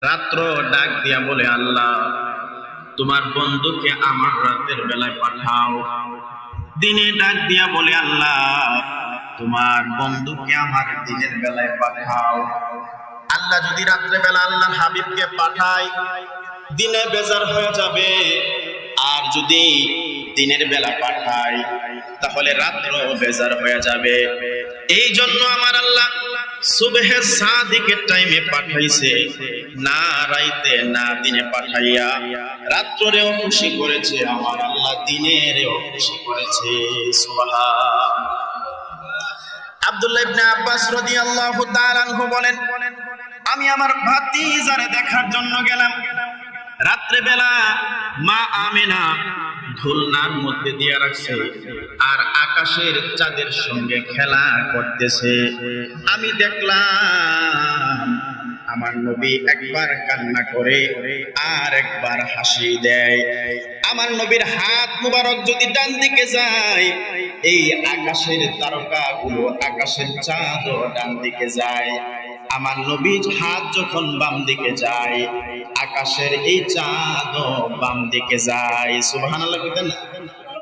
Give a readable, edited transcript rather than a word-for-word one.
রাত্র ডাক দিয়া বলে, আল্লাহ তোমার বন্ধুকে আমার রাতের বেলায় পাঠাও। দিনে ডাক দিয়া বলে, আল্লাহ তোমার বন্ধুকে আমার দিনের বেলায় পাঠাও। আল্লাহ যদি রাত্রে বেলা আল্লাহর হাবিবকে পাঠায়, দিনে বেজার হয়ে যাবে। আর যদি দিনের বেলা পাঠায়, তাহলে রাত্র বেজার হয়ে যাবে। এই জন্য আমার আল্লাহ সুবহে সাদিকের টাইমে পাঠাইছে, না রাইতে না দিনে পাঠাইয়া রাত্রেও খুশি করেছে আমার আল্লাহ, দিনেরও খুশি করেছে। সুবহান। আব্দুল্লাহ ইবনে আব্বাস রাদিয়াল্লাহু তাআলা আনহু বলেন, আমি আমার ভাতিজারে দেখার জন্য গেলাম। রাত্রে বেলা মা আমেনা ঝুলনার মধ্যে দিয়া রাখছে আর আকাশের চাঁদের সঙ্গে খেলা করতেছে। আমি দেখলাম আমার নবী একবার কান্না করে আর একবার হাসি দেয়। আমার নবীর হাত মুবারক যদি ডান দিকে যায়, এই আকাশের তারকাগুলো, আকাশের চাঁদও ডান দিকে যায়। আমার নবীর হাত যখন বাম দিকে যায়, আকাশের এই চাঁদও বাম দিকে যায়। সুবহানাল্লাহ বলেন না?